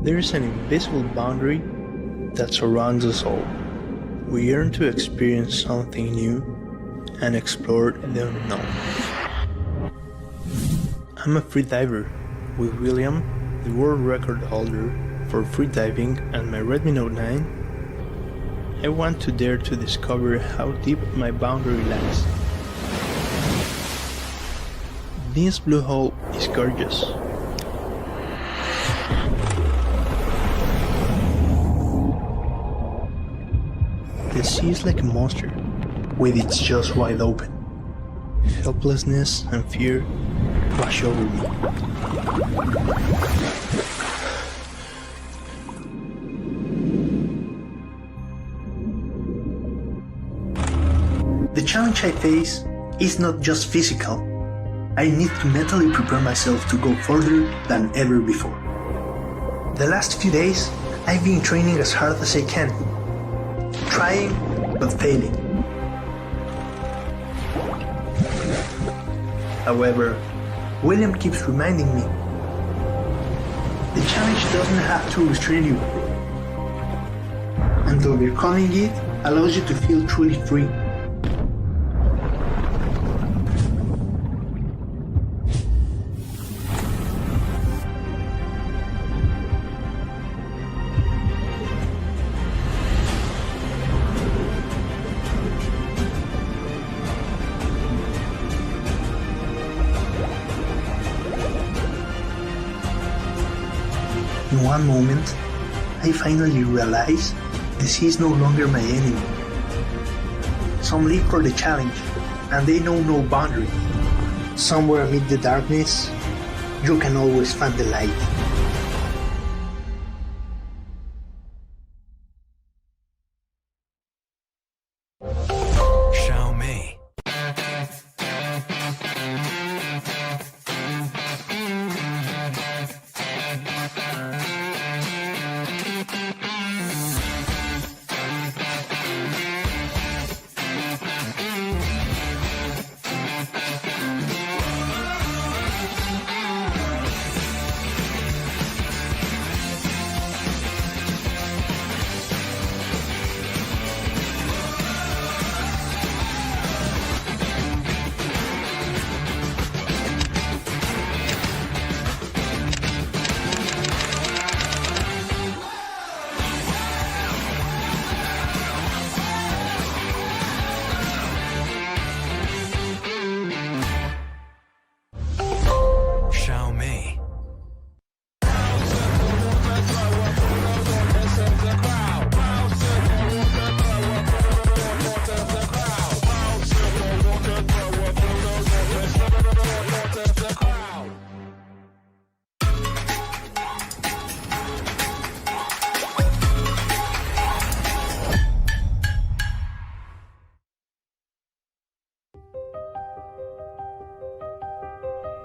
There is an invisible boundary that surrounds us all. We yearn to experience something new and explore the unknown. I'm a freediver with William, the world record holder for freediving, and my Redmi Note 9. I want to dare to discover how deep my boundary lies. This blue hole is gorgeous. The sea is like a monster, with its jaws wide open. Helplessness and fear wash over me. The challenge I face is not just physical. I need to mentally prepare myself to go further than ever before. The last few days, I've been training as hard as I can, trying but failing. However, William keeps reminding me, the challenge doesn't have to restrain you, and overcoming it allows you to feel truly free. In one moment, I finally realize the sea is no longer my enemy. Some live for the challenge, and they know no boundary. Somewhere amid the darkness, you can always find the light.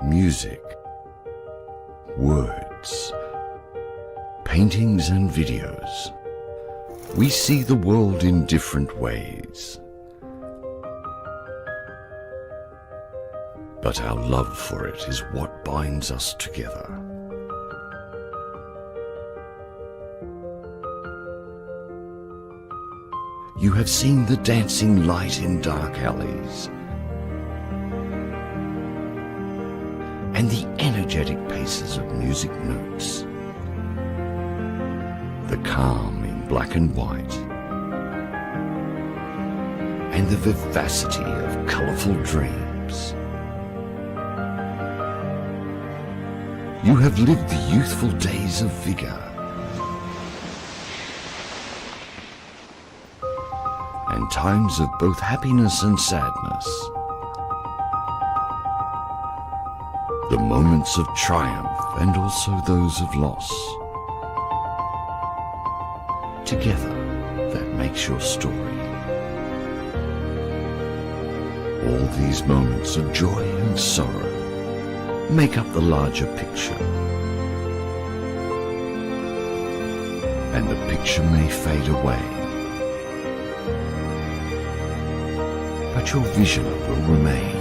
Music, words, paintings and videos. We see the world in different ways. But our love for it is what binds us together. You have seen the dancing light in dark alleys, and the energetic paces of music notes, the calm in black and white, and the vivacity of colourful dreams. You have lived the youthful days of vigour and times of both happiness and sadness. The moments of triumph and also those of loss. Together, that makes your story. All these moments of joy and sorrow make up the larger picture. And the picture may fade away, but your vision will remain.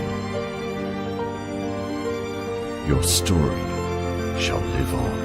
Your story shall live on.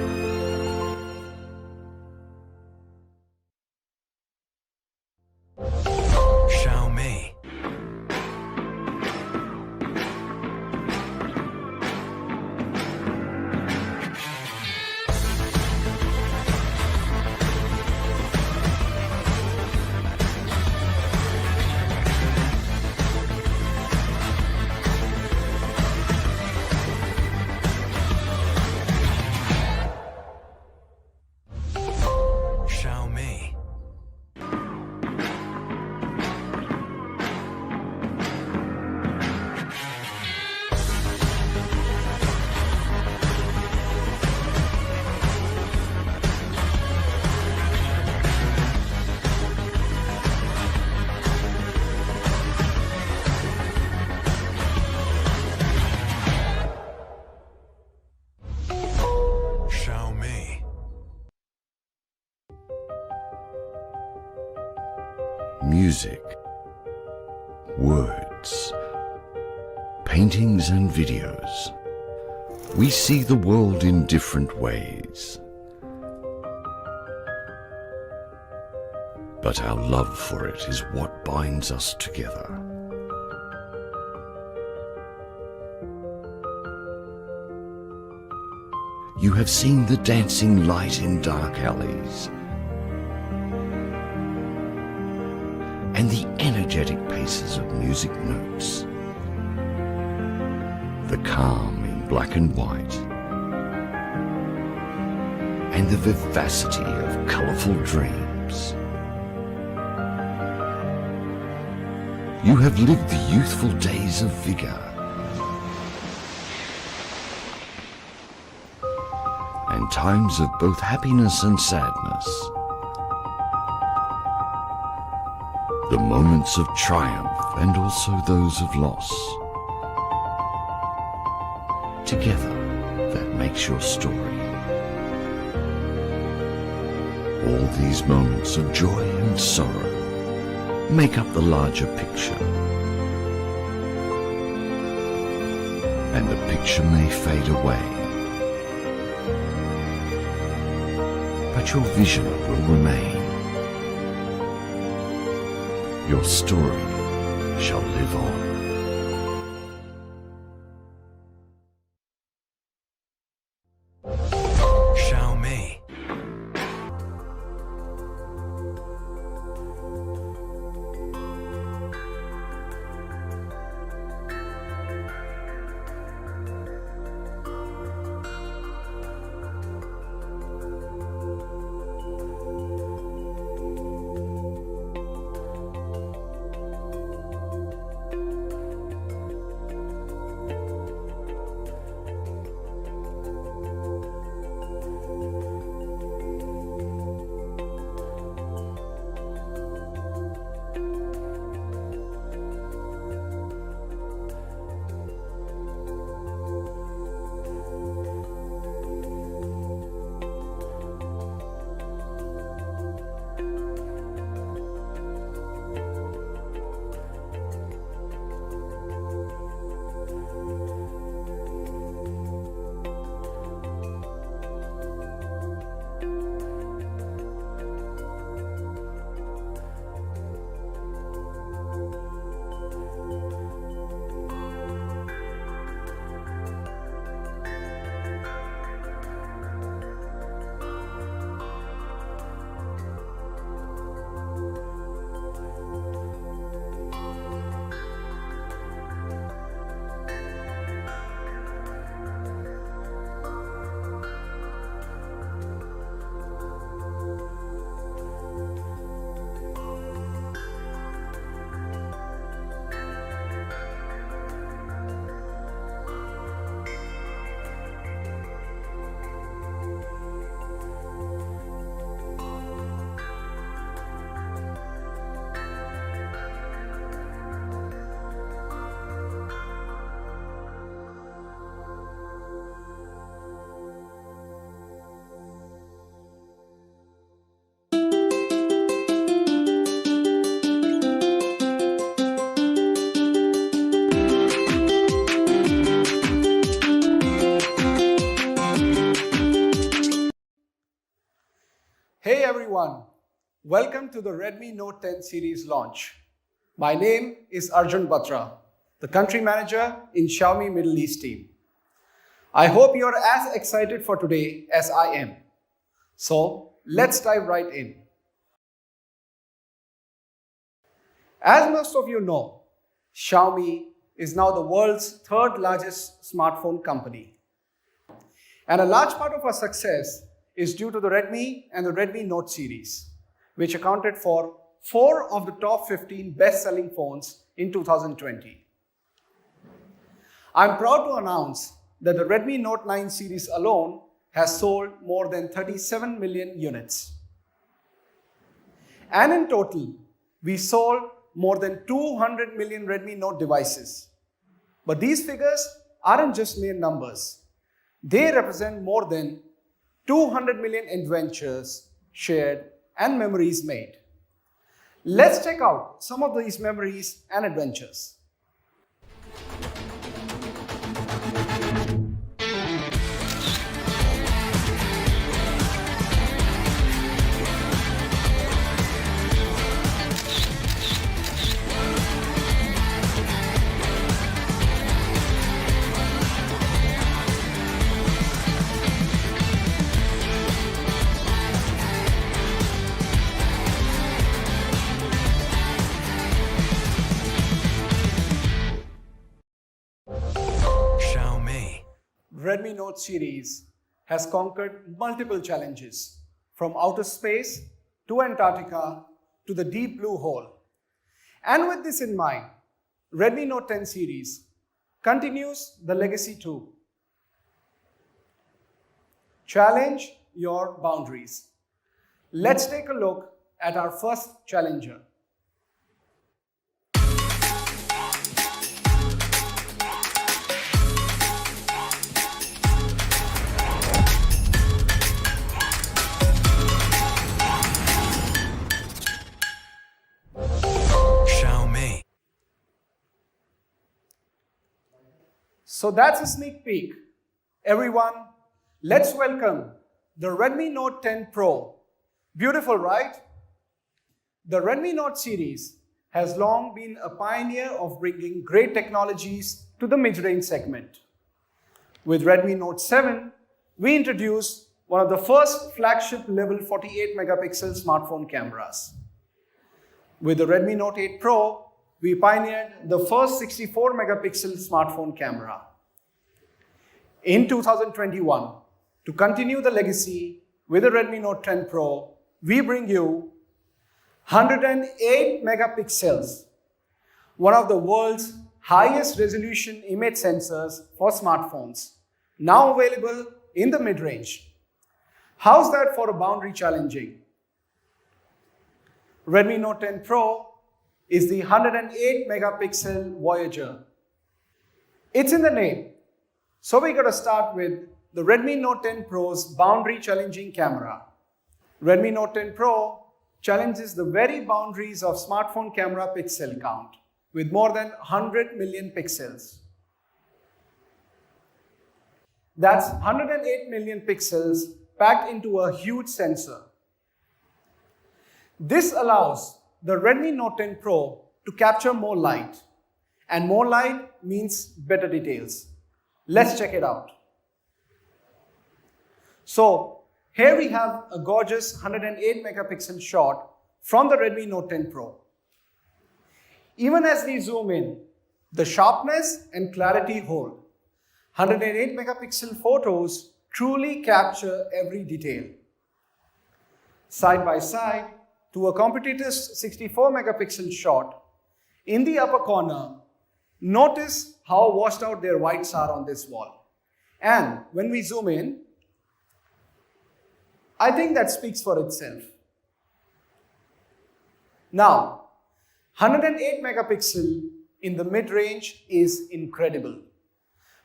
music, words, paintings and videos. We see the world in different ways. But our love for it is what binds us together. You have seen the dancing light in dark alleys, and the energetic paces of music notes, the calm in black and white, and the vivacity of colourful dreams. You have lived the youthful days of vigour and times of both happiness and sadness, the moments of triumph and also those of loss. Together, that makes your story. All these moments of joy and sorrow make up the larger picture. And the picture may fade away, but your vision will remain. Your story shall live on. Hey everyone, welcome to the Redmi Note 10 series launch. My name is Arjun Batra, the country manager in Xiaomi Middle East team. I hope you're as excited for today as I am. So let's dive right in. As most of you know, Xiaomi is now the world's third largest smartphone company. And a large part of our success is due to the Redmi and the Redmi Note series, which accounted for 4 of the top 15 best-selling phones in 2020. I'm proud to announce that the Redmi Note 9 series alone has sold more than 37 million units. And in total, we sold more than 200 million Redmi Note devices. But these figures aren't just mere numbers. They represent more than 200 million adventures shared and memories made. Let's check out some of these memories and adventures. Redmi Note series has conquered multiple challenges, from outer space to Antarctica to the deep blue hole. And with this in mind, Redmi Note 10 series continues the legacy too. Challenge your boundaries. Let's take a look at our first challenger. So that's a sneak peek. Everyone, let's welcome the Redmi Note 10 Pro. Beautiful, right? The Redmi Note series has long been a pioneer of bringing great technologies to the mid-range segment. With Redmi Note 7, we introduced one of the first flagship level 48 megapixel smartphone cameras. With the Redmi Note 8 Pro, we pioneered the first 64 megapixel smartphone camera. In 2021, to continue the legacy with the Redmi Note 10 Pro, we bring you 108 megapixels, one of the world's highest resolution image sensors for smartphones, now available in the mid-range. How's that for a boundary challenging? Redmi Note 10 Pro is the 108 megapixel Voyager. It's in the name. So we're going to start with the Redmi Note 10 Pro's boundary challenging camera. Redmi Note 10 Pro challenges the very boundaries of smartphone camera pixel count with more than 100 million pixels. That's 108 million pixels packed into a huge sensor. This allows the Redmi Note 10 Pro to capture more light, and more light means better details. Let's check it out. So here we have a gorgeous 108 megapixel shot from the Redmi Note 10 Pro. Even as we zoom in, the sharpness and clarity hold. 108 megapixel photos truly capture every detail. Side by side to a competitor's 64 megapixel shot, in the upper corner, notice how washed out their whites are on this wall. And when we zoom in, I think that speaks for itself. Now, 108 megapixel in the mid-range is incredible.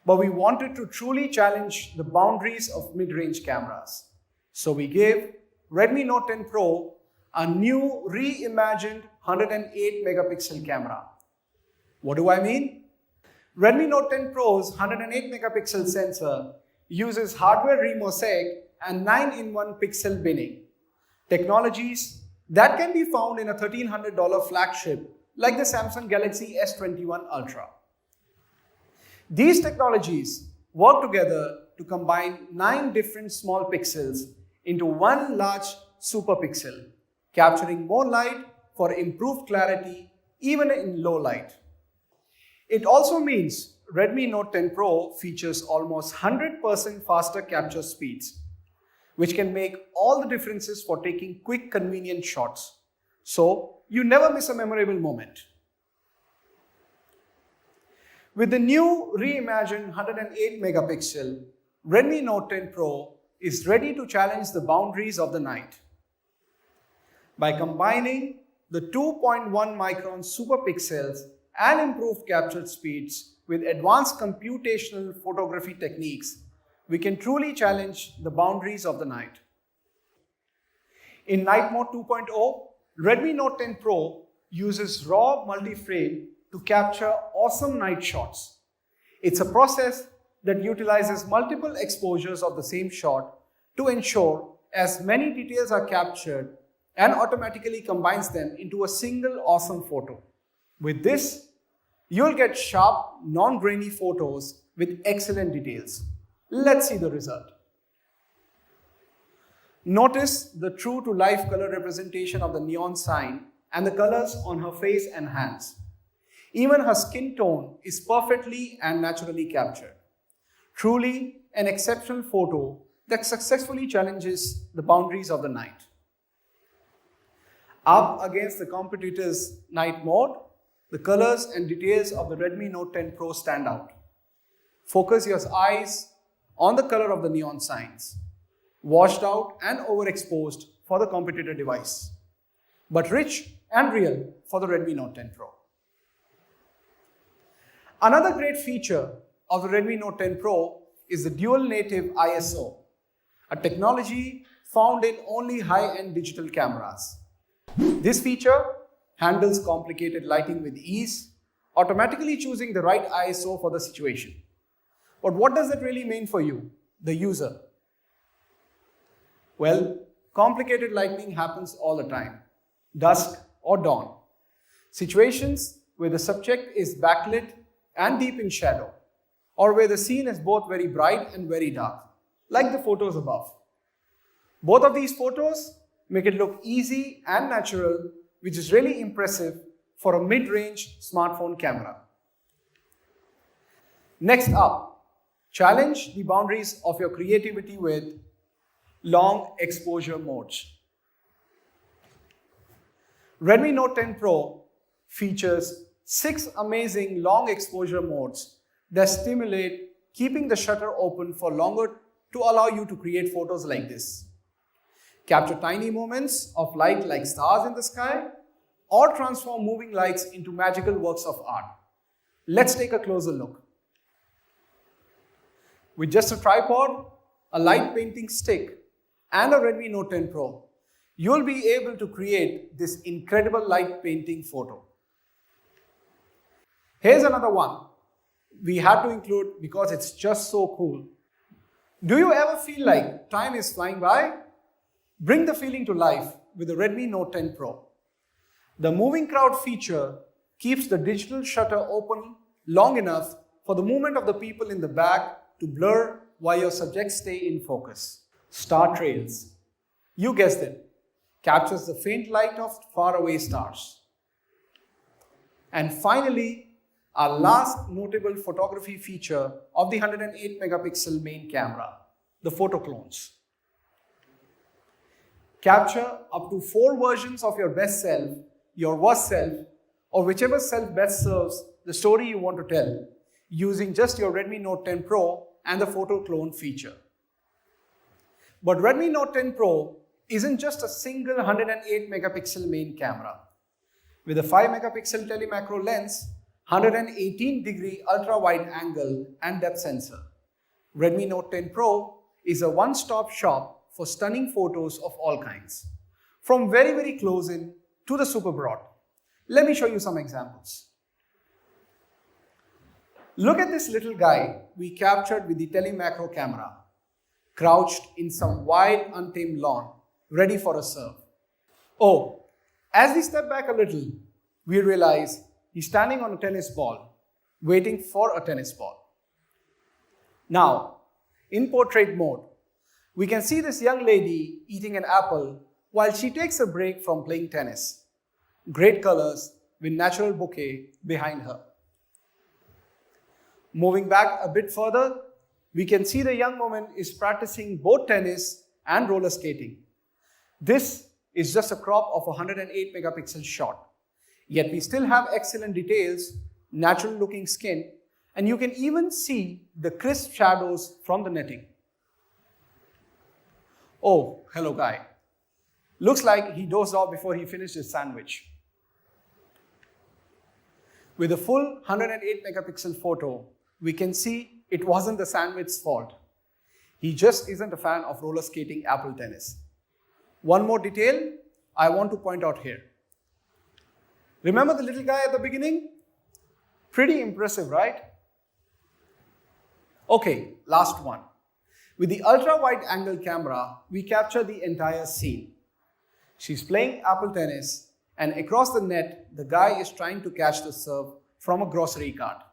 But we wanted to truly challenge the boundaries of mid-range cameras. So we gave Redmi Note 10 Pro a new reimagined 108 megapixel camera. What do I mean? Redmi Note 10 Pro's 108 megapixel sensor uses hardware remosaic and 9-in-1 pixel binning, technologies that can be found in a $1,300 flagship like the Samsung Galaxy S21 Ultra. These technologies work together to combine 9 different small pixels into one large superpixel, capturing more light for improved clarity even in low light. It also means Redmi Note 10 Pro features almost 100% faster capture speeds, which can make all the differences for taking quick, convenient shots. So you never miss a memorable moment. With the new reimagined 108 megapixel, Redmi Note 10 Pro is ready to challenge the boundaries of the night. By combining the 2.1 micron superpixels and improved capture speeds with advanced computational photography techniques, we can truly challenge the boundaries of the night. In Night Mode 2.0, Redmi Note 10 Pro uses raw multi-frame to capture awesome night shots. It's a process that utilizes multiple exposures of the same shot to ensure as many details are captured and automatically combines them into a single awesome photo. With this, you'll get sharp, non-grainy photos with excellent details. Let's see the result. Notice the true-to-life color representation of the neon sign and the colors on her face and hands. Even her skin tone is perfectly and naturally captured. Truly an exceptional photo that successfully challenges the boundaries of the night. Up against the competitor's night mode, the colors and details of the Redmi Note 10 Pro stand out. Focus your eyes on the color of the neon signs, washed out and overexposed for the competitor device, but rich and real for the Redmi Note 10 Pro. Another great feature of the Redmi Note 10 Pro is the dual native ISO, a technology found in only high-end digital cameras. This feature handles complicated lighting with ease, automatically choosing the right ISO for the situation. But what does that really mean for you, the user? Well, complicated lighting happens all the time, dusk or dawn. Situations where the subject is backlit and deep in shadow, or where the scene is both very bright and very dark, like the photos above. Both of these photos make it look easy and natural, which is really impressive for a mid-range smartphone camera. Next up, challenge the boundaries of your creativity with long exposure modes. Redmi Note 10 Pro features 6 amazing long exposure modes that stimulate keeping the shutter open for longer to allow you to create photos like this. Capture tiny moments of light like stars in the sky, or transform moving lights into magical works of art. Let's take a closer look. With just a tripod, a light painting stick, and a Redmi Note 10 Pro, you'll be able to create this incredible light painting photo. Here's another one we had to include because it's just so cool. Do you ever feel like time is flying by? Bring the feeling to life with the Redmi Note 10 Pro. The moving crowd feature keeps the digital shutter open long enough for the movement of the people in the back to blur while your subjects stay in focus. Star trails. You guessed it. Captures the faint light of faraway stars. And finally, our last notable photography feature of the 108 megapixel main camera, the photo clones. Capture up to 4 versions of your best self, your worst self, or whichever self best serves the story you want to tell, using just your Redmi Note 10 Pro and the photo clone feature. But Redmi Note 10 Pro isn't just a single 108 megapixel main camera. With a 5 megapixel telemacro lens, 118 degree ultra wide angle and depth sensor, Redmi Note 10 Pro is a one-stop shop for stunning photos of all kinds, from very, very close in to the super broad. Let me show you some examples. Look at this little guy we captured with the telemacro camera, crouched in some wild, untamed lawn, ready for a serve. Oh, as we step back a little, we realize he's standing on a tennis ball, waiting for a tennis ball. Now, in portrait mode, we can see this young lady eating an apple while she takes a break from playing tennis. Great colors with natural bouquet behind her. Moving back a bit further, we can see the young woman is practicing both tennis and roller skating. This is just a crop of a 108 megapixel shot. Yet we still have excellent details, natural looking skin, and you can even see the crisp shadows from the netting. Oh, hello guy. Looks like he dozed off before he finished his sandwich. With a full 108 megapixel photo, we can see it wasn't the sandwich's fault. He just isn't a fan of roller skating apple tennis. One more detail I want to point out here. Remember the little guy at the beginning? Pretty impressive, right? Okay, last one. With the ultra-wide angle camera, we capture the entire scene. She's playing Apple tennis, and across the net, the guy is trying to catch the serve from a grocery cart,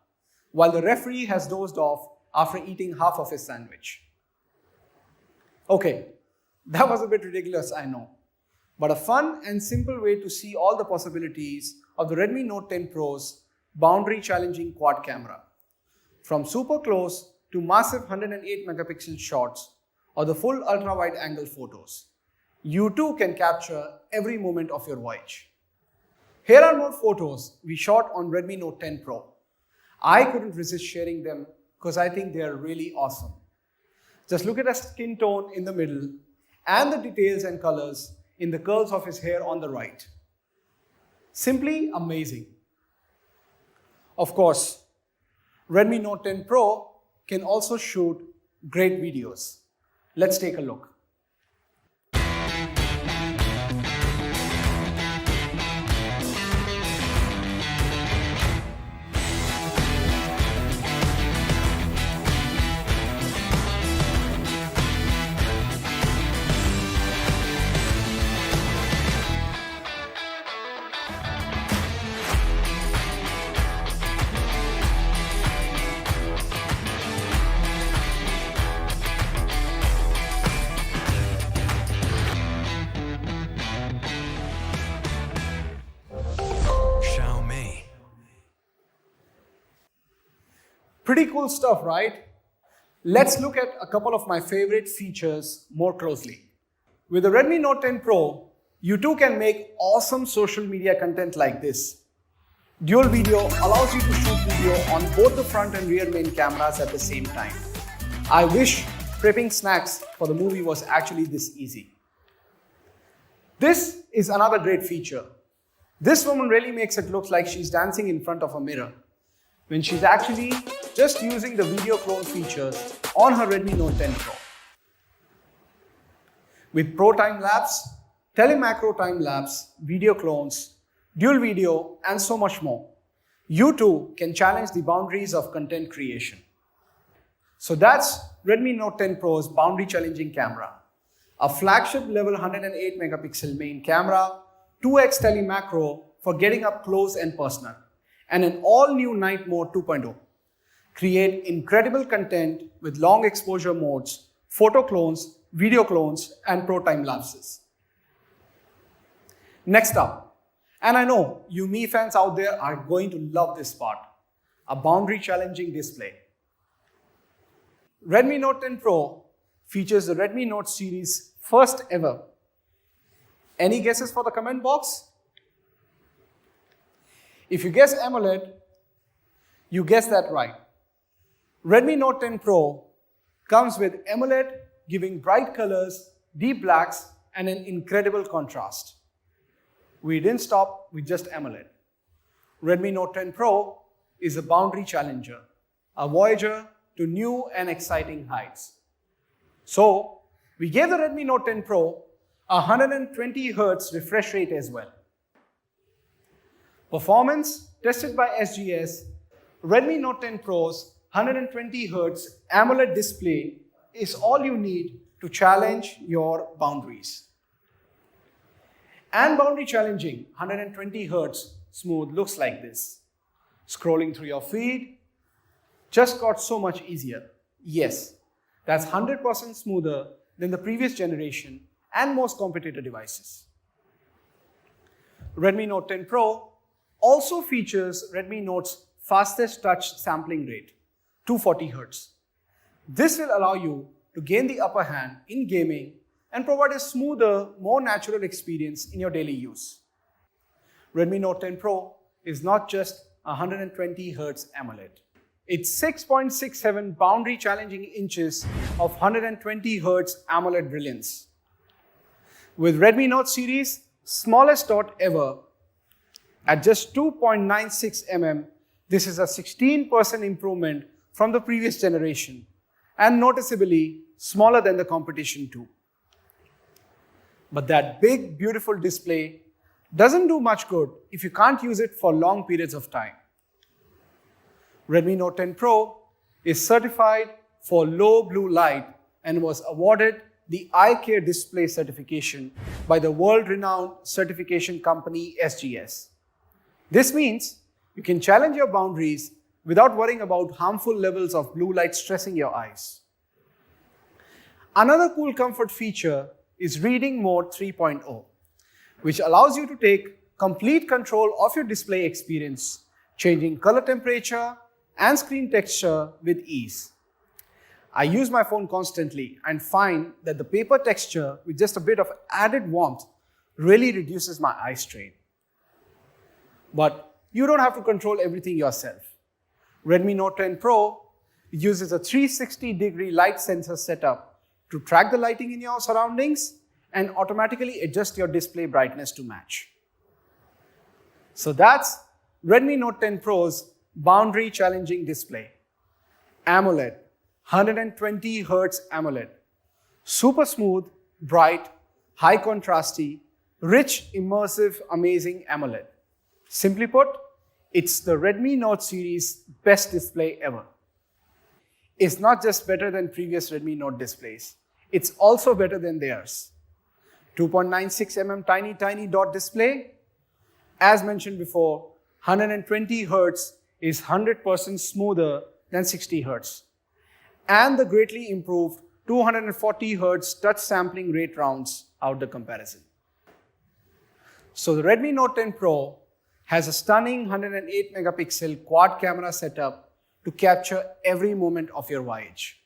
while the referee has dozed off after eating half of his sandwich. Okay, that was a bit ridiculous, I know, but a fun and simple way to see all the possibilities of the Redmi Note 10 Pro's boundary-challenging quad camera. From super close to massive 108 megapixel shots or the full ultra-wide angle photos, you too can capture every moment of your voyage. Here are more photos we shot on Redmi Note 10 Pro. I couldn't resist sharing them because I think they are really awesome. Just look at the skin tone in the middle and the details and colors in the curls of his hair on the right. Simply amazing. Of course, Redmi Note 10 Pro can also shoot great videos. Let's take a look. Pretty cool stuff, right? Let's look at a couple of my favorite features more closely. With the Redmi Note 10 Pro, you too can make awesome social media content like this. Dual video allows you to shoot video on both the front and rear main cameras at the same time. I wish prepping snacks for the movie was actually this easy. This is another great feature. This woman really makes it look like she's dancing in front of a mirror, when she's actually just using the video clone features on her Redmi Note 10 Pro. With Pro Time Lapse, Telemacro Time Lapse, video clones, dual video, and so much more, you too can challenge the boundaries of content creation. So that's Redmi Note 10 Pro's boundary challenging camera. A flagship level 108 megapixel main camera, 2x telemacro for getting up close and personal, and an all-new Night Mode 2.0. Create incredible content with long exposure modes, photo clones, video clones, and pro time lapses. Next up, and I know you Mi fans out there are going to love this part, a boundary challenging display. Redmi Note 10 Pro features the Redmi Note series first ever. Any guesses for the comment box? If you guess AMOLED, you guessed that right. Redmi Note 10 Pro comes with AMOLED giving bright colors, deep blacks, and an incredible contrast. We didn't stop with just AMOLED. Redmi Note 10 Pro is a boundary challenger, a voyager to new and exciting heights. So, we gave the Redmi Note 10 Pro a 120 Hz refresh rate as well. Performance tested by SGS, Redmi Note 10 Pro's 120 Hz AMOLED display is all you need to challenge your boundaries. And boundary challenging 120 Hz smooth looks like this. Scrolling through your feed just got so much easier. Yes, that's 100% smoother than the previous generation and most competitor devices. Redmi Note 10 Pro also features Redmi Note's fastest touch sampling rate, 240 Hz. This will allow you to gain the upper hand in gaming and provide a smoother, more natural experience in your daily use. Redmi Note 10 Pro is not just 120 Hz AMOLED. It's 6.67 boundary challenging inches of 120 Hz AMOLED brilliance. With Redmi Note series, smallest dot ever, at just 2.96 mm, this is a 16% improvement from the previous generation and noticeably smaller than the competition too. But that big, beautiful display doesn't do much good if you can't use it for long periods of time. Redmi Note 10 Pro is certified for low blue light and was awarded the Eye Care Display certification by the world-renowned certification company SGS. This means you can challenge your boundaries without worrying about harmful levels of blue light stressing your eyes. Another cool comfort feature is Reading Mode 3.0, which allows you to take complete control of your display experience, changing color temperature and screen texture with ease. I use my phone constantly and find that the paper texture with just a bit of added warmth really reduces my eye strain. But you don't have to control everything yourself. Redmi Note 10 Pro uses a 360-degree light sensor setup to track the lighting in your surroundings and automatically adjust your display brightness to match. So that's Redmi Note 10 Pro's boundary challenging display. AMOLED, 120 Hz AMOLED. Super smooth, bright, high contrasty, rich, immersive, amazing AMOLED. Simply put, it's the Redmi Note series' best display ever. It's not just better than previous Redmi Note displays, it's also better than theirs. 2.96 mm tiny dot display. As mentioned before, 120 Hz is 100% smoother than 60 Hz. And the greatly improved 240 Hz touch sampling rate rounds out the comparison. So the Redmi Note 10 Pro has a stunning 108 megapixel quad camera setup to capture every moment of your voyage,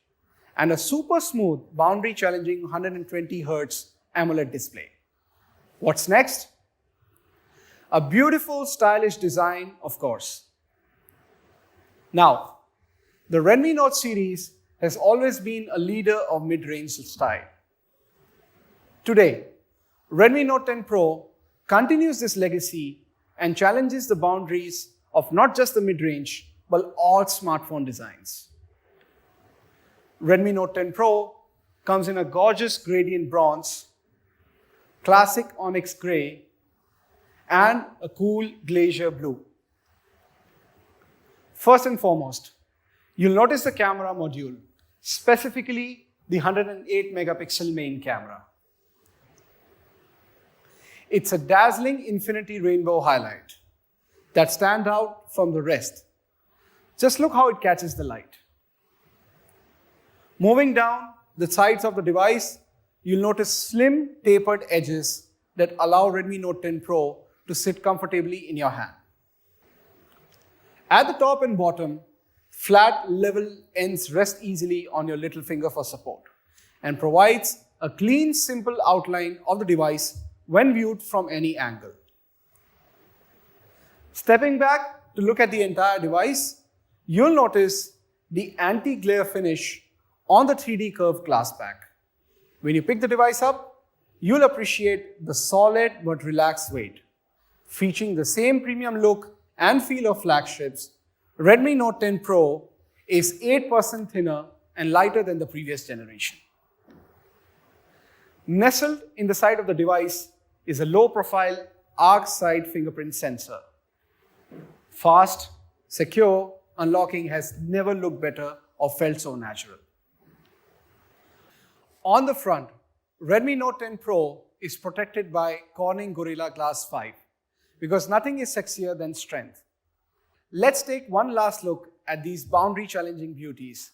and a super smooth, boundary challenging 120 Hz AMOLED display. What's next? A beautiful, stylish design, of course. Now, the Redmi Note series has always been a leader of mid-range style. Today, Redmi Note 10 Pro continues this legacy and challenges the boundaries of not just the mid-range, but all smartphone designs. Redmi Note 10 Pro comes in a gorgeous gradient bronze, classic onyx gray, and a cool glacier blue. First and foremost, you'll notice the camera module, specifically the 108 megapixel main camera. It's a dazzling infinity rainbow highlight that stands out from the rest. Just look how it catches the light. Moving down the sides of the device, you'll notice slim tapered edges that allow Redmi Note 10 Pro to sit comfortably in your hand. At the top and bottom, flat level ends rest easily on your little finger for support and provides a clean, simple outline of the device when viewed from any angle. Stepping back to look at the entire device, you'll notice the anti-glare finish on the 3D curved glass back. When you pick the device up, you'll appreciate the solid but relaxed weight. Featuring the same premium look and feel of flagships, Redmi Note 10 Pro is 8% thinner and lighter than the previous generation. Nestled in the side of the device is a low-profile arc side fingerprint sensor. Fast, secure unlocking has never looked better or felt so natural. On the front, Redmi Note 10 Pro is protected by Corning Gorilla Glass 5 because nothing is sexier than strength. Let's take one last look at these boundary-challenging beauties.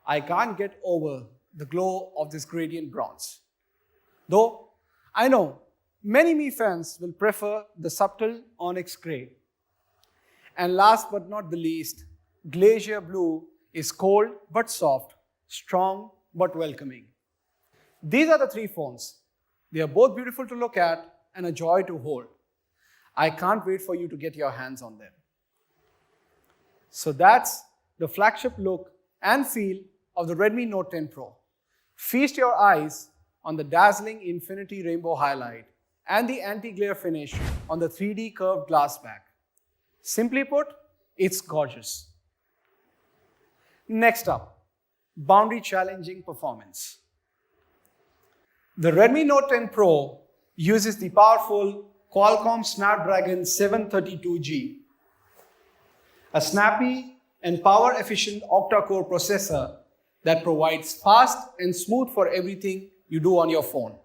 I can't get over the glow of this gradient bronze. Though, I know many Mi fans will prefer the subtle onyx gray. And last but not the least, glacier blue is cold but soft, strong but welcoming. These are the three phones. They are both beautiful to look at and a joy to hold. I can't wait for you to get your hands on them. So that's the flagship look and feel of the Redmi Note 10 Pro. Feast your eyes on the dazzling infinity rainbow highlight and the anti-glare finish on the 3D curved glass back. Simply put, it's gorgeous. Next up, boundary challenging performance. The Redmi Note 10 Pro uses the powerful Qualcomm Snapdragon 732G, a snappy and power-efficient octa-core processor that provides fast and smooth for everything you do on your phone.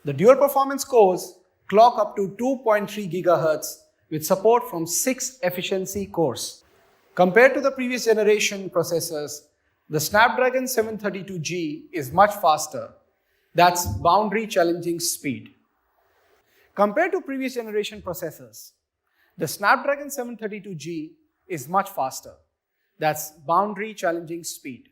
The dual performance cores clock up to 2.3 GHz with support from 6 efficiency cores. Compared to the previous generation processors, the Snapdragon 732G is much faster. That's boundary-challenging speed. Compared to previous generation processors, the Snapdragon 732G is much faster. That's boundary-challenging speed.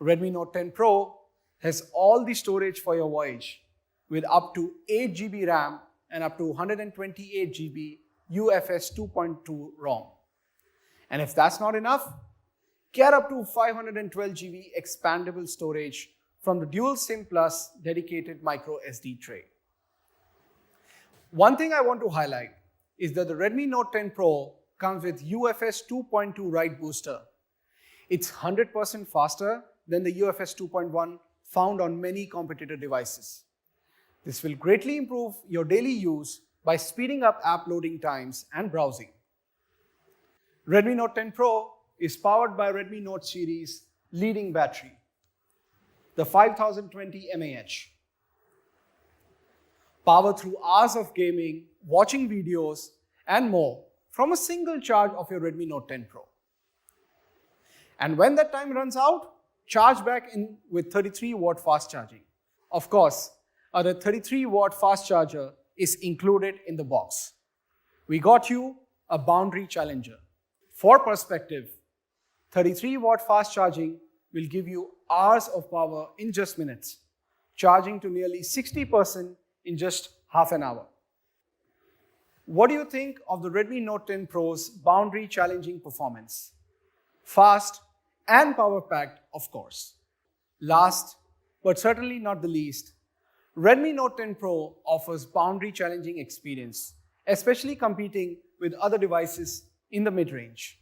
Redmi Note 10 Pro has all the storage for your voyage with up to 8 GB RAM and up to 128 GB UFS 2.2 ROM. And if that's not enough, get up to 512 GB expandable storage from the Dual SIM Plus dedicated micro SD tray. One thing I want to highlight is that the Redmi Note 10 Pro comes with UFS 2.2 write booster. It's 100% faster than the UFS 2.1 found on many competitor devices. This will greatly improve your daily use by speeding up app loading times and browsing. Redmi Note 10 Pro is powered by Redmi Note series leading battery, the 5020 mAh. Power through hours of gaming, watching videos, and more from a single charge of your Redmi Note 10 Pro. And when that time runs out, charge back in with 33-watt fast charging. Of course, a 33-watt fast charger is included in the box. We got you a boundary challenger. For perspective, 33-watt fast charging will give you hours of power in just minutes, charging to nearly 60% in just half an hour. What do you think of the Redmi Note 10 Pro's boundary-challenging performance? Fast and power-packed, of course. Last, but certainly not the least, Redmi Note 10 Pro offers boundary-challenging experience, especially competing with other devices in the mid-range.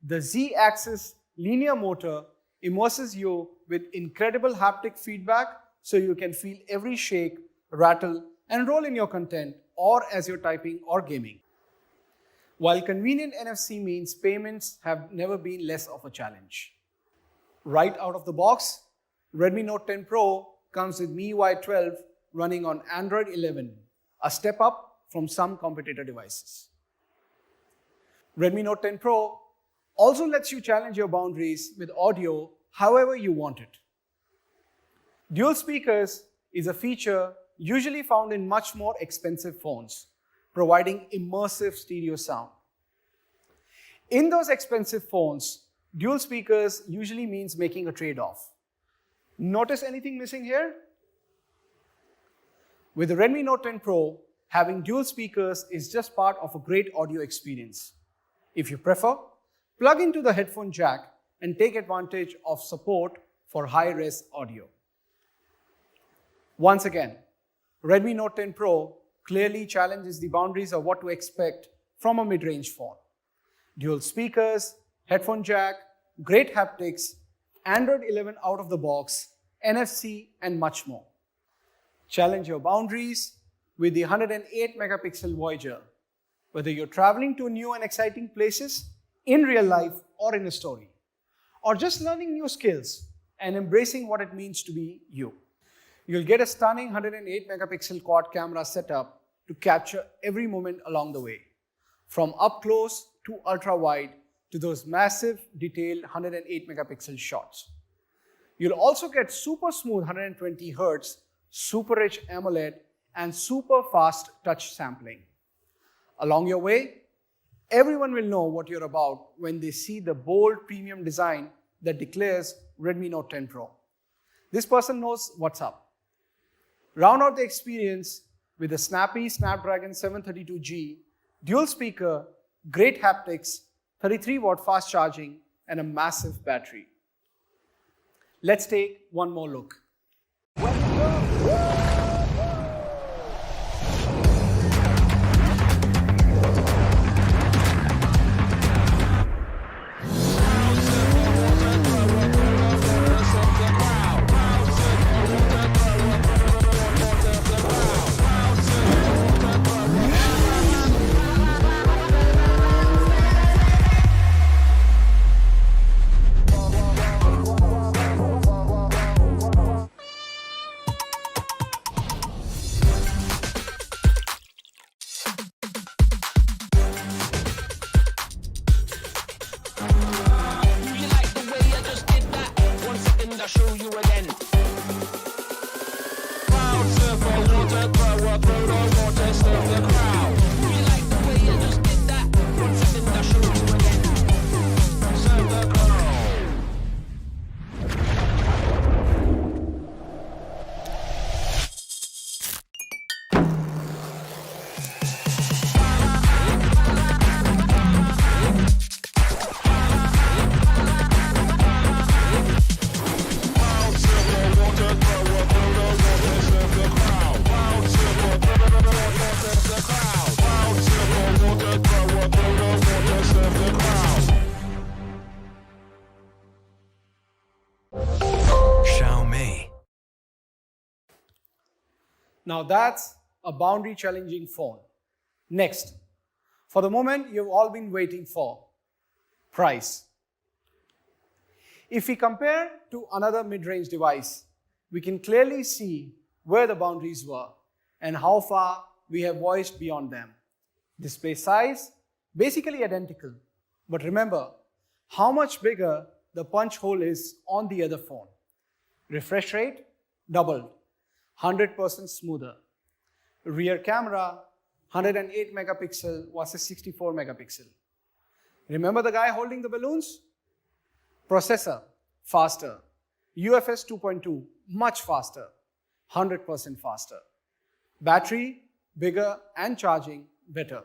The Z-axis linear motor immerses you with incredible haptic feedback so you can feel every shake, rattle, and roll in your content or as you're typing or gaming. While convenient NFC means payments have never been less of a challenge. Right out of the box, Redmi Note 10 Pro comes with MIUI 12 running on Android 11, a step up from some competitor devices. Redmi Note 10 Pro also lets you challenge your boundaries with audio however you want it. Dual speakers is a feature usually found in much more expensive phones, providing immersive stereo sound. In those expensive phones, dual speakers usually means making a trade-off. Notice anything missing here? With the Redmi Note 10 Pro, having dual speakers is just part of a great audio experience. If you prefer, plug into the headphone jack and take advantage of support for high-res audio. Once again, Redmi Note 10 Pro clearly challenges the boundaries of what to expect from a mid-range phone. Dual speakers, headphone jack, great haptics, Android 11 out of the box, NFC, and much more. Challenge your boundaries with the 108 megapixel Voyager, whether you're traveling to new and exciting places in real life or in a story, or just learning new skills and embracing what it means to be you. You'll get a stunning 108 megapixel quad camera setup to capture every moment along the way, from up close to ultra wide to those massive detailed 108 megapixel shots. You'll also get super smooth 120 Hz, super rich AMOLED, and super fast touch sampling. Along your way, everyone will know what you're about when they see the bold premium design that declares Redmi Note 10 Pro. This person knows what's up. Round out the experience with a snappy Snapdragon 732G, dual speaker, great haptics, 33-watt fast charging, and a massive battery. Let's take one more look. Now that's a boundary challenging phone. Next, for the moment you've all been waiting for, price. If we compare to another mid-range device, we can clearly see where the boundaries were and how far we have voyaged beyond them. Display size, basically identical, but remember how much bigger the punch hole is on the other phone. Refresh rate, doubled, 100% smoother. Rear camera, 108 megapixel versus 64 megapixel. Remember the guy holding the balloons? Processor, faster. UFS 2.2, much faster, 100% faster. Battery, bigger and charging better.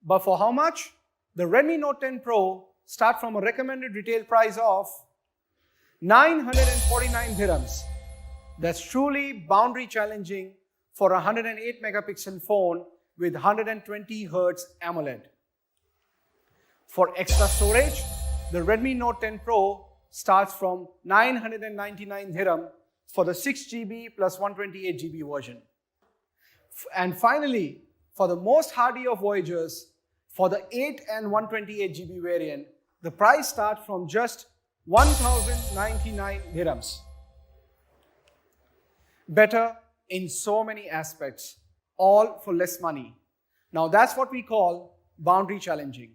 But for how much? The Redmi Note 10 Pro start from a recommended retail price of 949 dirhams. That's truly boundary challenging for a 108 megapixel phone with 120 Hz AMOLED. For extra storage, the Redmi Note 10 Pro starts from 999 dirham for the 6GB plus 128GB version. And finally, for the most hardy of voyagers, for the 8 and 128GB variant, the price starts from just 1099 dirhams. Better in so many aspects, all for less money. Now that's what we call boundary challenging.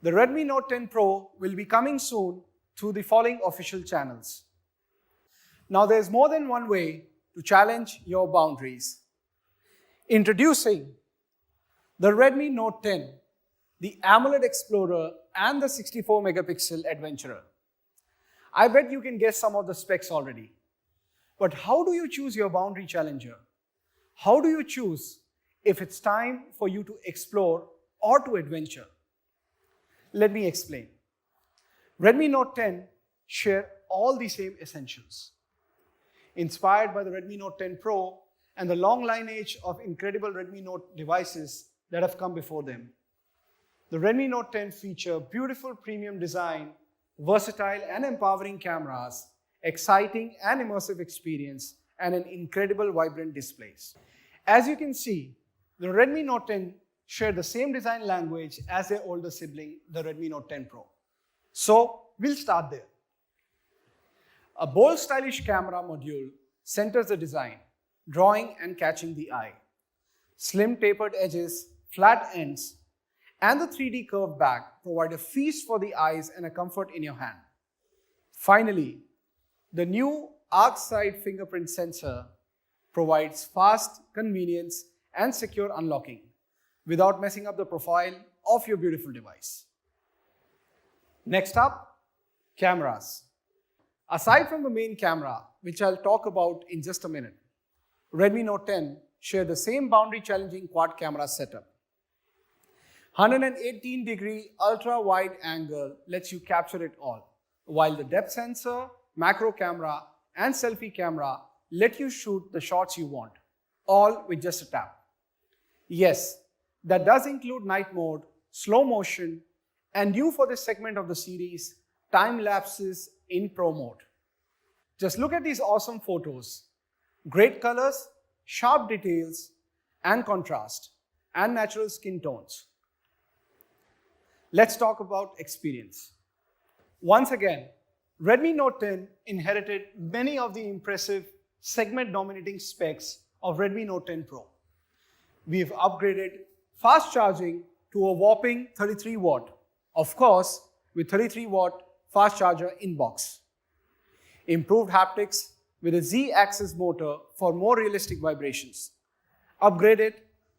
The Redmi Note 10 Pro will be coming soon through the following official channels. Now there's more than one way to challenge your boundaries. Introducing the Redmi Note 10, the AMOLED Explorer and the 64 megapixel Adventurer. I bet you can guess some of the specs already. But how do you choose your boundary challenger? How do you choose if it's time for you to explore or to adventure? Let me explain. Redmi Note 10 share all the same essentials. Inspired by the Redmi Note 10 Pro and the long lineage of incredible Redmi Note devices that have come before them. The Redmi Note 10 feature beautiful premium design, versatile and empowering cameras, exciting and immersive experience, and an incredible vibrant displays. As you can see, the Redmi Note 10 share the same design language as their older sibling, the Redmi Note 10 Pro. So we'll start there. A bold, stylish camera module centers the design, drawing and catching the eye. Slim tapered edges, flat ends, and the 3D curved back provide a feast for the eyes and a comfort in your hand. Finally, the new arc side fingerprint sensor provides fast, convenience, and secure unlocking without messing up the profile of your beautiful device. Next up, cameras. Aside from the main camera, which I'll talk about in just a minute, Redmi Note 10 share the same boundary-challenging quad camera setup. 118-degree ultra-wide angle lets you capture it all, while the depth sensor, macro camera, and selfie camera let you shoot the shots you want, all with just a tap. Yes, that does include night mode, slow motion, and new for this segment of the series, time lapses in Pro mode. Just look at these awesome photos. Great colors, sharp details, and contrast, and natural skin tones. Let's talk about experience. Once again, Redmi Note 10 inherited many of the impressive segment-dominating specs of Redmi Note 10 Pro. We've upgraded fast charging to a whopping 33 watt, of course, with 33 watt fast charger in box. Improved haptics with a Z-axis motor for more realistic vibrations. Upgraded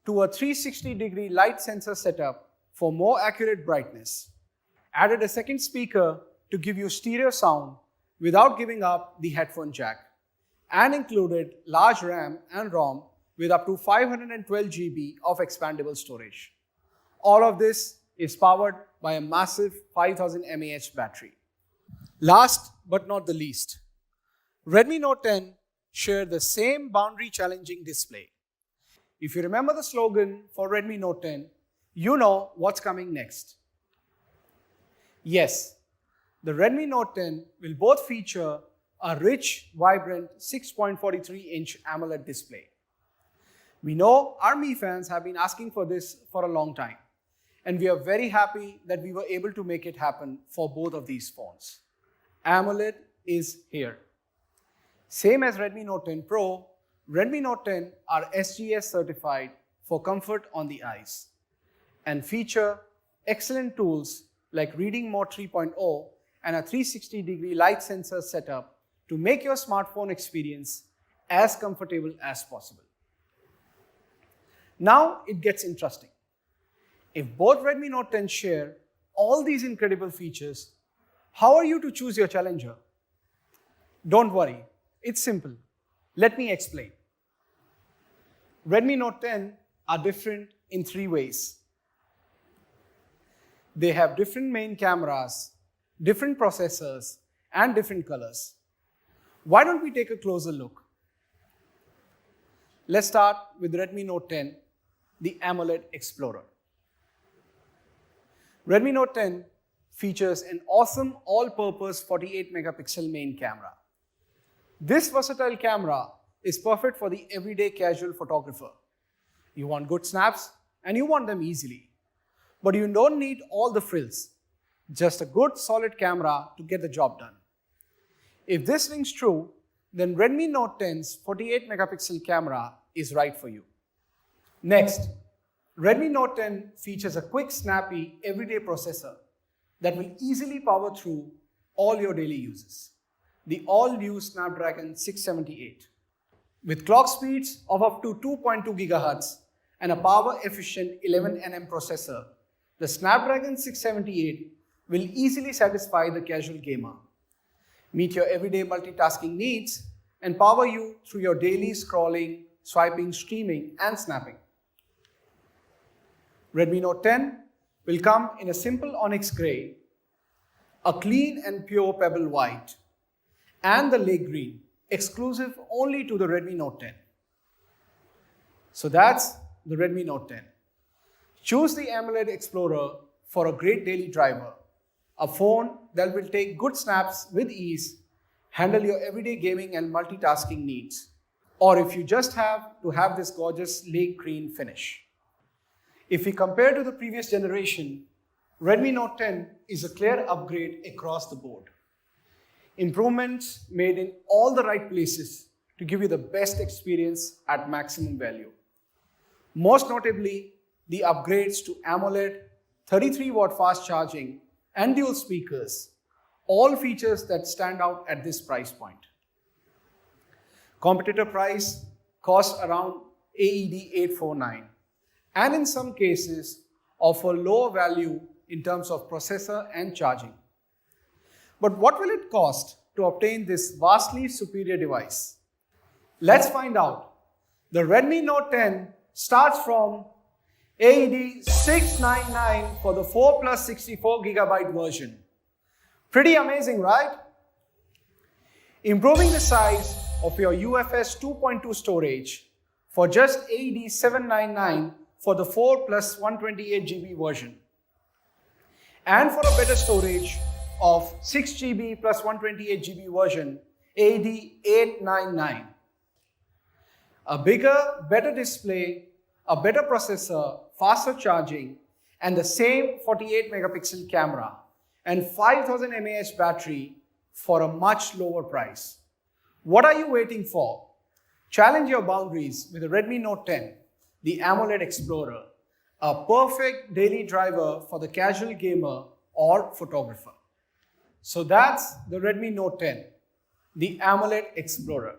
to a 360-degree light sensor setup for more accurate brightness. Added a second speaker to give you stereo sound without giving up the headphone jack. And included large RAM and ROM with up to 512 GB of expandable storage. All of this is powered by a massive 5000 mAh battery. Last but not the least, Redmi Note 10 share the same boundary-challenging display. If you remember the slogan for Redmi Note 10, you know what's coming next. Yes, the Redmi Note 10 will both feature a rich, vibrant 6.43-inch AMOLED display. We know our Mi fans have been asking for this for a long time, and we are very happy that we were able to make it happen for both of these phones. AMOLED is here. Same as Redmi Note 10 Pro, Redmi Note 10 are SGS certified for comfort on the eyes and feature excellent tools like Reading Mode 3.0 and a 360-degree light sensor setup to make your smartphone experience as comfortable as possible. Now it gets interesting. If both Redmi Note 10 share all these incredible features, how are you to choose your challenger? Don't worry, it's simple. Let me explain. Redmi Note 10 are different in 3 ways. They have different main cameras, different processors, and different colors. Why don't we take a closer look? Let's start with Redmi Note 10, the AMOLED Explorer. Redmi Note 10 features an awesome all-purpose 48-megapixel main camera. This versatile camera is perfect for the everyday casual photographer. You want good snaps and you want them easily. But you don't need all the frills, just a good solid camera to get the job done. If this rings true, then Redmi Note 10's 48-megapixel camera is right for you. Next, Redmi Note 10 features a quick, snappy, everyday processor that will easily power through all your daily uses. The all-new Snapdragon 678. With clock speeds of up to 2.2 GHz and a power-efficient 11nm processor, the Snapdragon 678 will easily satisfy the casual gamer, meet your everyday multitasking needs, and power you through your daily scrolling, swiping, streaming, and snapping. Redmi Note 10 will come in a simple onyx gray, a clean and pure pebble white, and the lake green, exclusive only to the Redmi Note 10. So that's the Redmi Note 10. Choose the AMOLED Explorer for a great daily driver, a phone that will take good snaps with ease, handle your everyday gaming and multitasking needs, or if you just have to have this gorgeous lake green finish. If we compare to the previous generation, Redmi Note 10 is a clear upgrade across the board. Improvements made in all the right places to give you the best experience at maximum value. Most notably, the upgrades to AMOLED, 33-watt fast charging, and dual speakers, all features that stand out at this price point. Competitor price costs around AED 849, and in some cases offer lower value in terms of processor and charging. But what will it cost to obtain this vastly superior device? Let's find out. The Redmi Note 10 starts from AED 699 for the 4 plus 64GB version. Pretty amazing, right? Improving the size of your UFS 2.2 storage for just AED 799 for the 4 plus 128GB version. And for a better storage of 6GB plus 128GB version, AED 899. A bigger, better display, a better processor, faster charging, and the same 48-megapixel camera and 5000 mAh battery for a much lower price. What are you waiting for? Challenge your boundaries with the Redmi Note 10, the AMOLED Explorer, a perfect daily driver for the casual gamer or photographer. So that's the Redmi Note 10, the AMOLED Explorer.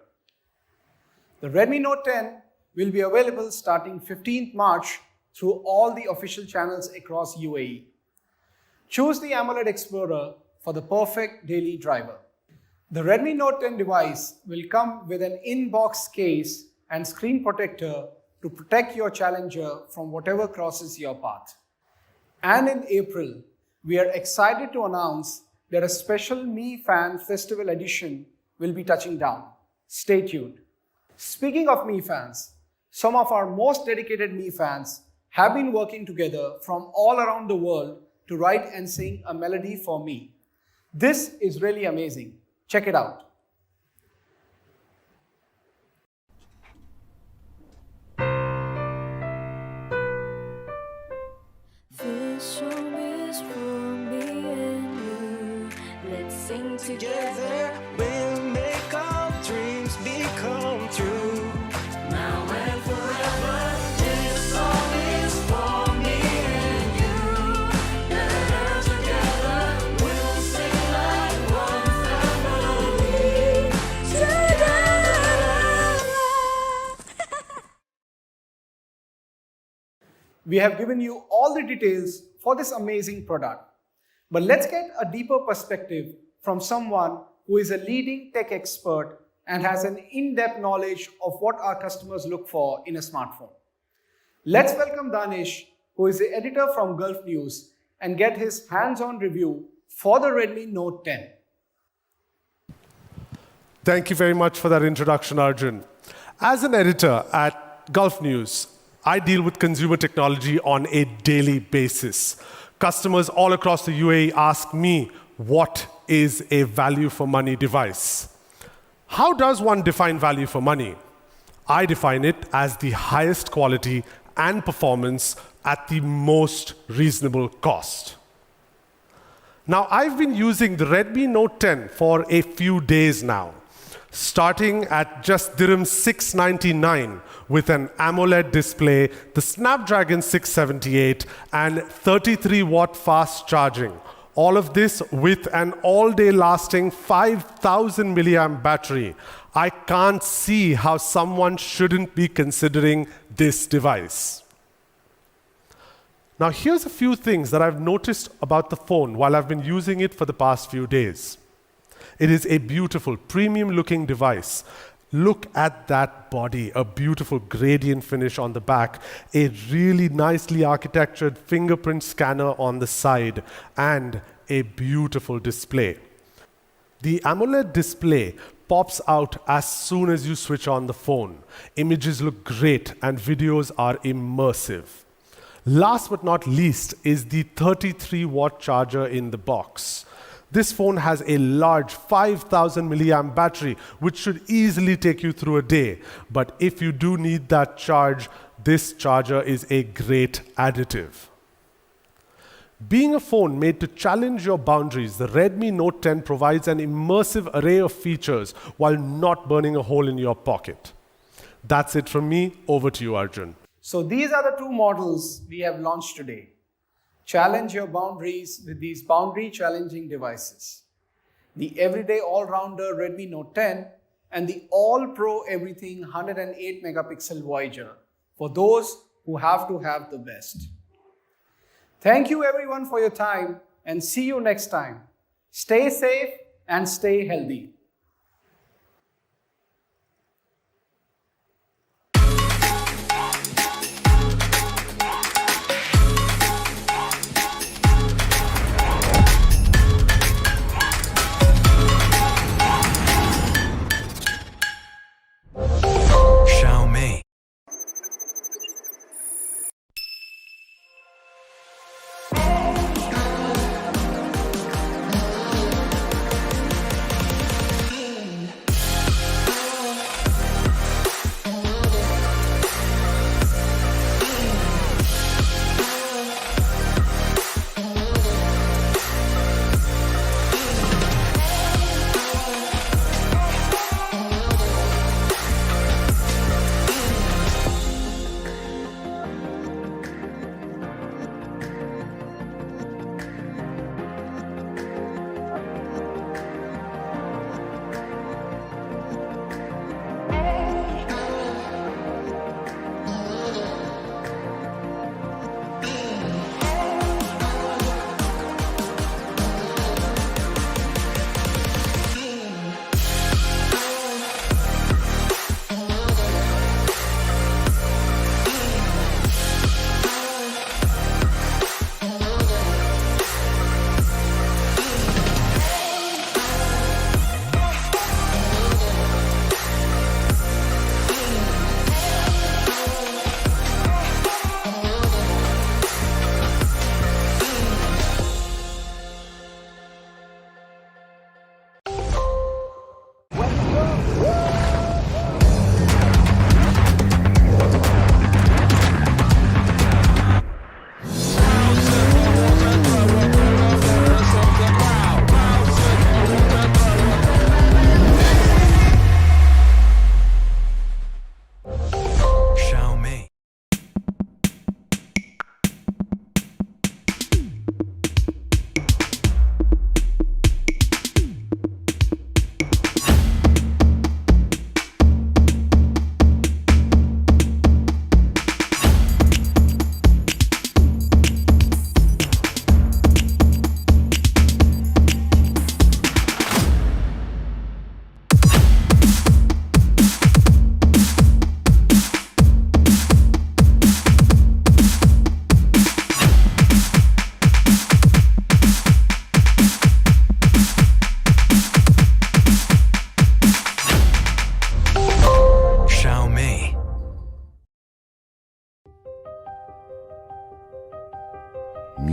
The Redmi Note 10 will be available starting 15th March through all the official channels across UAE. Choose the AMOLED Explorer for the perfect daily driver. The Redmi Note 10 device will come with an in-box case and screen protector to protect your challenger from whatever crosses your path. And in April, we are excited to announce that a special Mi Fan Festival Edition will be touching down. Stay tuned. Speaking of Mi fans, some of our most dedicated Mi fans have been working together from all around the world to write and sing a melody for me. This is really amazing. Check it out. together, we'll make our dreams become true. Now and forever, this song is for me and you. And together, we'll sing like one family. We have given you all the details for this amazing product. But let's get a deeper perspective from someone who is a leading tech expert and has an in-depth knowledge of what our customers look for in a smartphone. Let's welcome Danish, who is the editor from Gulf News, and get his hands-on review for the Redmi Note 10. Thank you very much for that introduction, Arjun. As an editor at Gulf News, I deal with consumer technology on a daily basis. Customers all across the UAE ask me, what is a value for money device? How does one define value for money? I define it as the highest quality and performance at the most reasonable cost. Now, I've been using the Redmi Note 10 for a few days now, starting at just dirham 699 with an AMOLED display, the Snapdragon 678, and 33-watt fast charging. All of this with an all-day lasting 5,000 milliamp battery. I can't see how someone shouldn't be considering this device. Now, here's a few things that I've noticed about the phone while I've been using it for the past few days. It is a beautiful, premium-looking device. Look at that body, a beautiful gradient finish on the back, a really nicely architectured fingerprint scanner on the side, and a beautiful display. The AMOLED display pops out as soon as you switch on the phone. Images look great and videos are immersive. Last but not least is the 33-watt charger in the box. This phone has a large 5,000 milliamp battery, which should easily take you through a day. But if you do need that charge, this charger is a great additive. Being a phone made to challenge your boundaries, the Redmi Note 10 provides an immersive array of features while not burning a hole in your pocket. That's it from me. Over to you, Arjun. So these are the two models we have launched today. Challenge your boundaries with these boundary-challenging devices. The everyday all-rounder Redmi Note 10 and the all-pro everything 108-megapixel Voyager for those who have to have the best. Thank you everyone for your time and see you next time. Stay safe and stay healthy.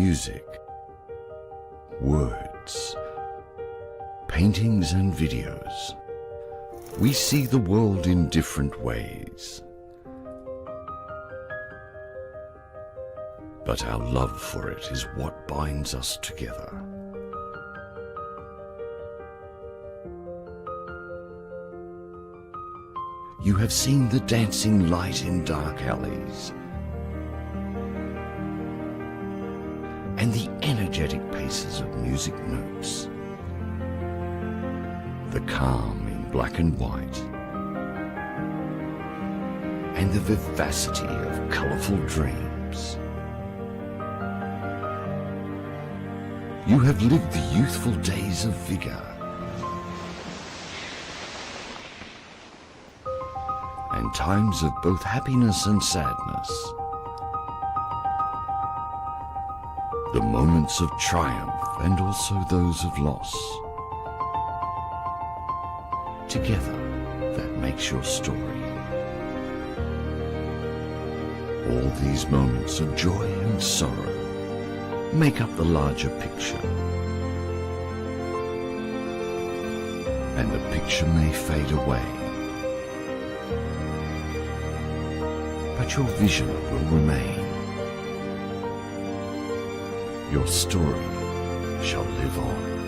music, words, paintings and videos, we see the world in different ways. But our love for it is what binds us together. You have seen the dancing light in dark alleys, and the energetic paces of music notes, the calm in black and white, and the vivacity of colourful dreams. You have lived the youthful days of vigour and times of both happiness and sadness, the moments of triumph and also those of loss. Together, that makes your story. All these moments of joy and sorrow make up the larger picture. And the picture may fade away, but your vision will remain. Your story shall live on.